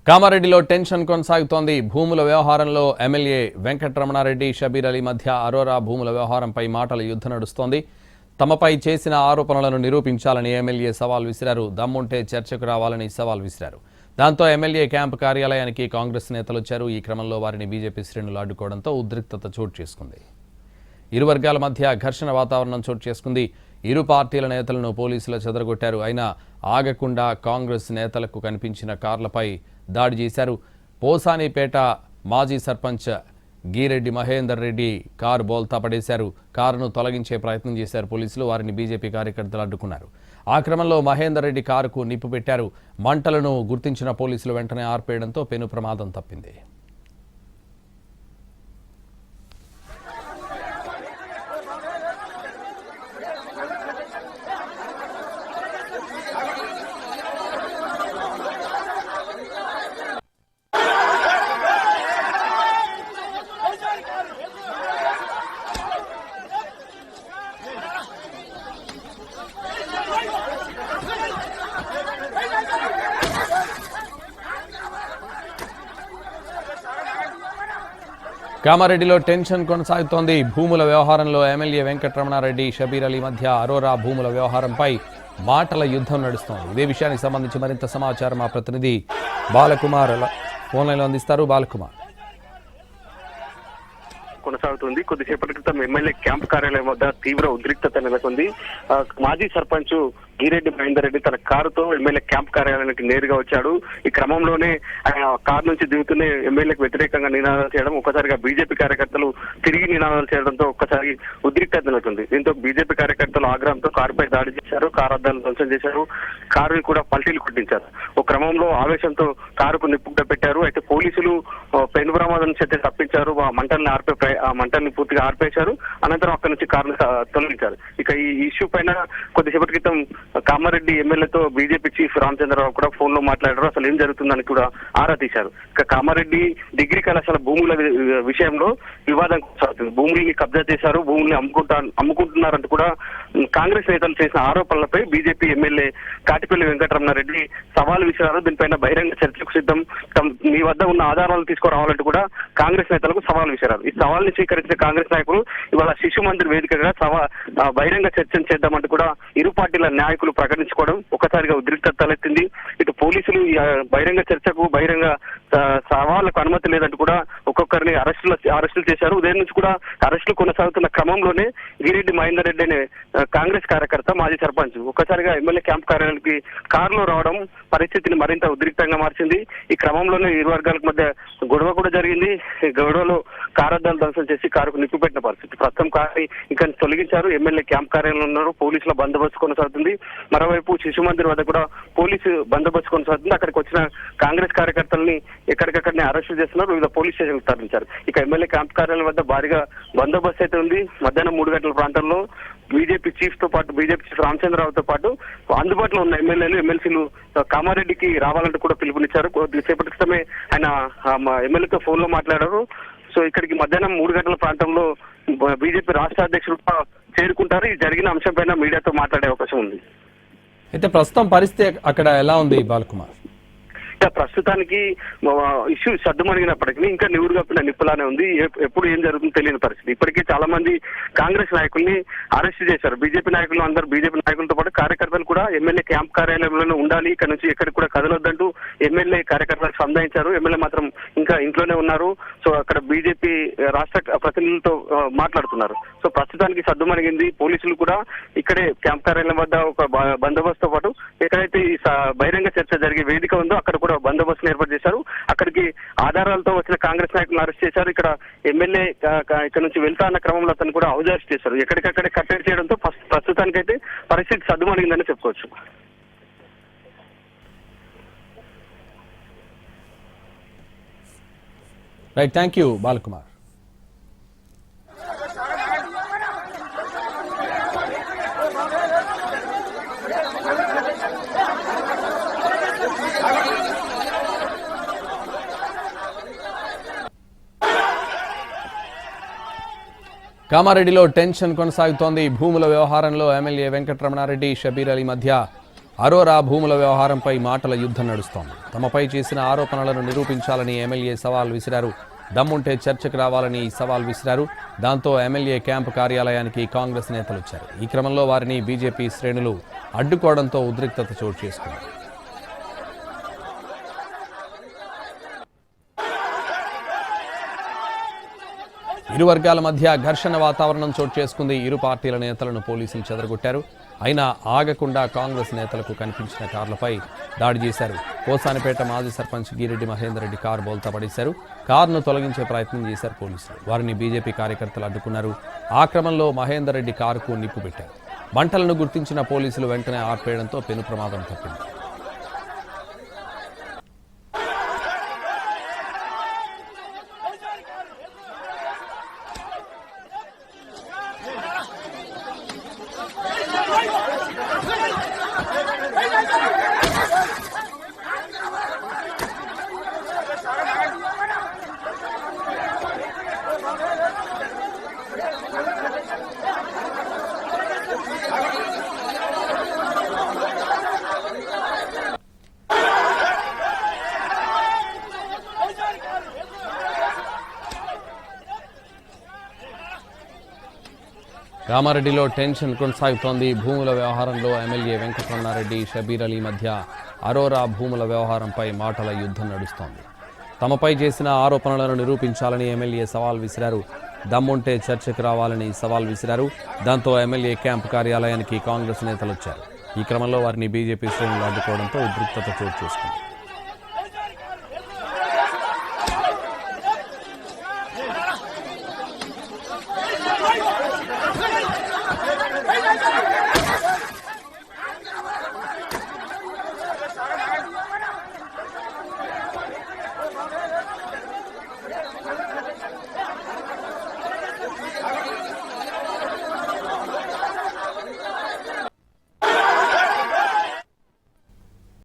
కామారెడ్డిలో టెన్షన్ కొనసాగుతోంది. భూముల వ్యవహారంలో ఎమ్మెల్యే వెంకటరమణారెడ్డి, షబీర్ అలీ మధ్య అరోరా భూముల వ్యవహారంపై మాటల యుద్ధం నడుస్తోంది. తమపై చేసిన ఆరోపణలను నిరూపించాలని ఎమ్మెల్యే సవాల్ విసిరారు. దమ్ముంటే చర్చకు రావాలని సవాల్ విసిరారు. దాంతో ఎమ్మెల్యే క్యాంపు కార్యాలయానికి కాంగ్రెస్ నేతలు వచ్చారు. ఈ క్రమంలో వారిని బీజేపీ శ్రేణులు అడ్డుకోవడంతో ఉద్రిక్తత చోటు చేసుకుంది. ఇరు వర్గాల మధ్య ఘర్షణ వాతావరణం చోటు చేసుకుంది. ఇరు పార్టీల నేతలను పోలీసులు చెదరగొట్టారు. అయినా ఆగకుండా కాంగ్రెస్ నేతలకు కనిపించిన కార్లపై దాడి చేశారు. పోసానిపేట మాజీ సర్పంచ్ గీరెడ్డి మహేందర్ రెడ్డి కారు బోల్తా పడేశారు. కారును తొలగించే ప్రయత్నం చేశారు పోలీసులు. వారిని బీజేపీ కార్యకర్తలు అడ్డుకున్నారు. ఆ క్రమంలో మహేందర్ రెడ్డి కారుకు నిప్పు పెట్టారు. మంటలను గుర్తించిన పోలీసులు వెంటనే ఆర్పేయడంతో పెను ప్రమాదం తప్పింది. కామారెడ్డిలో టెన్షన్ కొనసాగుతోంది. భూముల వ్యవహారంలో ఎమ్మెల్యే వెంకటరమణారెడ్డి, షబీర్ అలీ మధ్య అరోరా భూముల వ్యవహారంపై మాటల యుద్ధం నడుస్తోంది. ఇదే విషయానికి సంబంధించి మరింత సమాచారం మా ప్రతినిధి బాలకుమార్ ఫోన్ లైన్లో అందిస్తారు. బాలకుమార్, కొనసాగుతుంది. కొద్దిసేపటి క్రితం ఎమ్మెల్యే క్యాంప్ కార్యాలయం వద్ద తీవ్ర ఉద్రిక్తత నెలకొంది. మాజీ సర్పంచ్ గీరెడ్డి మహేందర్ రెడ్డి తన కారుతో ఎమ్మెల్యే క్యాంప్ కార్యాలయానికి నేరుగా వచ్చాడు. ఈ క్రమంలోనే ఆయన కారు నుంచి దిగుతూనే ఎమ్మెల్యేకు వ్యతిరేకంగా నినాదాలు చేయడం, ఒక్కసారిగా బీజేపీ కార్యకర్తలు తిరిగి నినాదాలు చేయడంతో ఒక్కసారి ఉద్రిక్తత నెలకొంది. దీంతో బీజేపీ కార్యకర్తలు ఆగ్రహంతో కారుపై దాడి చేశారు. కారు అద్దాలను ధ్వంసం చేశారు. కారుని కూడా పల్టీలు కొట్టించారు. ఒక క్రమంలో ఆవేశంతో కారుకు నిప్పుట పెట్టారు. అయితే పోలీసులు పెను ప్రమాదం చేస్తే తప్పించారు. ఆ మంటల్ని పూర్తిగా ఆర్పేశారు. అనంతరం అక్కడి నుంచి కారును తొలగించారు. ఇక ఈ ఇష్యూ పైన కొద్దిసేపటి క్రితం కామారెడ్డి ఎమ్మెల్యేతో బీజేపీ చీఫ్ రామచంద్రరావు కూడా ఫోన్ లో మాట్లాడారు. అసలు ఏం జరుగుతుందని కూడా ఆరా తీశారు. ఇక కామారెడ్డి డిగ్రీ కళాశాల భూముల విషయంలో వివాదం కొనసాగుతుంది. భూముల్ని కబ్జా చేశారు, భూముల్ని అమ్ముకుంటున్నారంటూ కూడా కాంగ్రెస్ నేతలు చేసిన ఆరోపణలపై బీజేపీ ఎమ్మెల్యే కాటిపల్లి వెంకటరమణారెడ్డి సవాల్ విసిరారు. దీనిపైన బహిరంగ చర్చకు సిద్ధం, మీ వద్ద ఉన్న ఆధారాలు తీసుకురావాలంటూ కూడా కాంగ్రెస్ నేతలకు సవాల్ విసిరారు. ఈ సవాల్ని స్వీకరించిన కాంగ్రెస్ నాయకులు ఇవాళ శిశు మందిర్ వేదికగా బహిరంగ చర్చను చేద్దామంటూ కూడా ఇరు పార్టీల నాయకులు ప్రకటించుకోవడం ఒకసారిగా ఉద్రిక్తత తలెత్తింది. ఇటు పోలీసులు బహిరంగ చర్చకు బహిరంగ సవాళ్లకు అనుమతి లేదంటూ కూడా ఒక్కొక్కరిని అరెస్టులు చేశారు. ఉదయం నుంచి కూడా అరెస్టులు కొనసాగుతున్న క్రమంలోనే గిరెడ్డి మహేందర్ రెడ్డి అనే కాంగ్రెస్ కార్యకర్త మాజీ సర్పంచ్ ఒక్కసారిగా ఎమ్మెల్యే క్యాంప్ కార్యాలయానికి కారులో రావడం పరిస్థితిని మరింత ఉద్రిక్తంగా మార్చింది. ఈ క్రమంలోనే ఇరు వర్గాలకు మధ్య గొడవ కూడా జరిగింది. గొడవలో కారద్దాలు ధ్వంసం చేసి కారుకు నిప్పు పెట్టిన పరిస్థితి. ప్రస్తుతం కారు ఇంకా తొలగించారు. ఎమ్మెల్యే క్యాంప్ కార్యాలయంలో ఉన్నారు. పోలీసుల బందోబస్తు కొనసాగుతుంది. మరోవైపు శిశు మందిర్ వద్ద కూడా పోలీసు బందోబస్తు కొనసాగుతుంది. అక్కడికి వచ్చిన కాంగ్రెస్ కార్యకర్తల్ని ఎక్కడికక్కడనే అరెస్టు చేస్తున్నారు. వివిధ పోలీస్ స్టేషన్లకు తరలించారు. ఇక ఎమ్మెల్యే క్యాంప్ కార్యాలయం వద్ద భారీగా బందోబస్తు అయితే ఉంది. మధ్యాహ్నం 3 గంటల ప్రాంతంలో బీజేపీ చీఫ్ తో పాటు బీజేపీ చీఫ్ రామచంద్రరావుతో పాటు అందుబాటులో ఉన్న ఎమ్మెల్యేలు ఎమ్మెల్సీలు కామారెడ్డికి రావాలంటూ కూడా పిలుపునిచ్చారు. కొద్దిసేపటి క్రితమే ఆయన ఎమ్మెల్యేతో ఫోన్ లో మాట్లాడారు. సో ఇక్కడికి మధ్యాహ్నం 3 గంటల ప్రాంతంలో బీజేపీ రాష్ట్ర అధ్యక్షుడు చేరుకుంటారు. ఈ జరిగిన అంశం పైన మీడియాతో మాట్లాడే అవకాశం ఉంది. అయితే ప్రస్తుతం పరిస్థితి అక్కడ ఎలా ఉంది బాలకుమార్? ప్రస్తుతానికి ఇష్యూ సద్దుమణిగినప్పటికీ ఇంకా నివురుగప్పిన నిప్పులానే ఉంది. ఎప్పుడు ఏం జరుగుతుందో తెలియని పరిస్థితి. ఇప్పటికే చాలా మంది కాంగ్రెస్ నాయకుల్ని అరెస్ట్ చేశారు. బీజేపీ నాయకులు అందరూ బీజేపీ నాయకులతో పాటు కార్యకర్తలు కూడా ఎమ్మెల్యే క్యాంప్ కార్యాలయంలోనే ఉండాలి, ఇక్కడ నుంచి ఎక్కడికి కూడా కదలొద్దంటూ ఎమ్మెల్యే కార్యకర్తలకు సంధానించారు. ఎమ్మెల్యే మాత్రం ఇంకా ఇంట్లోనే ఉన్నారు. సో అక్కడ బీజేపీ రాష్ట్ర ప్రతినిధులతో మాట్లాడుతున్నారు. సో ప్రస్తుతానికి సద్దుమణిగింది. పోలీసులు కూడా ఇక్కడే క్యాంప్ కార్యాలయం వద్ద ఒక బందోబస్తుతో పాటు ఎక్కడైతే ఈ బహిరంగ చర్చ జరిగే వేదిక ఉందో అక్కడ కూడా బందోబస్తును ఏర్పాటు చేశారు. అక్కడికి ఆధారాలతో వచ్చిన కాంగ్రెస్ నాయకులను అరెస్ట్ చేశారు. ఇక్కడ ఎమ్మెల్యే ఇక్కడ నుంచి వెళ్తా అన్న క్రమంలో అతను కూడా హౌస్ అరెస్ట్ చేశారు. ఎక్కడికక్కడే కట్టడి చేయడంతో ప్రస్తుతానికైతే పరిస్థితి సద్దుమణిగిందని చెప్పుకోవచ్చు. Right, thank you Balakumar. కామారెడ్డిలో టెన్షన్ కొనసాగుతోంది. భూముల వ్యవహారంలో ఎమ్మెల్యే వెంకటరమణారెడ్డి, షబీర్ అలీ మధ్య అరోరా భూముల వ్యవహారంపై మాటల యుద్ధం నడుస్తోంది. తమపై చేసిన ఆరోపణలను నిరూపించాలని ఎమ్మెల్యే సవాల్ విసిరారు. దమ్ముంటే చర్చకు రావాలని సవాల్ విసిరారు. దాంతో ఎమ్మెల్యే క్యాంపు కార్యాలయానికి కాంగ్రెస్ నేతలు వచ్చారు. ఈ క్రమంలో వారిని బీజేపీ శ్రేణులు అడ్డుకోవడంతో ఉద్రిక్తత చోటు చేసుకుంది. ఇరు వర్గాల మధ్య ఘర్షణ వాతావరణం చోటు చేసుకుంది. ఇరు పార్టీల నేతలను పోలీసులు చెదరగొట్టారు. అయినా ఆగకుండా కాంగ్రెస్ నేతలకు కనిపించిన కార్లపై దాడి చేశారు. కోసానిపేట మాజీ సర్పంచ్ గిరెడ్డి మహేందర్ రెడ్డి కారు బోల్తా పడేశారు. కారును తొలగించే ప్రయత్నం చేశారు పోలీసులు. వారిని బీజేపీ కార్యకర్తలు అడ్డుకున్నారు. ఆ క్రమంలో మహేందర్ రెడ్డి కారుకు నిప్పు పెట్టారు. మంటలను గుర్తించిన పోలీసులు వెంటనే ఆర్పేయడంతో పెను ప్రమాదం తప్పింది. కామారెడ్డిలో టెన్షన్ కొనసాగుతోంది. భూముల వ్యవహారంలో ఎమ్మెల్యే వెంకటరమణారెడ్డి, షబీర్ అలీ మధ్య అరోరా భూముల వ్యవహారంపై మాటల యుద్ధం నడుస్తోంది. తమపై చేసిన ఆరోపణలను నిరూపించాలని ఎమ్మెల్యే సవాల్ విసిరారు. దమ్ముంటే చర్చకు రావాలని సవాల్ విసిరారు. దాంతో ఎమ్మెల్యే క్యాంపు కార్యాలయానికి కాంగ్రెస్ నేతలు వచ్చారు. ఈ క్రమంలో వారిని బీజేపీ శ్రేణులు అడ్డుకోవడంతో ఉద్రిక్తత చోటు చేసుకుంది.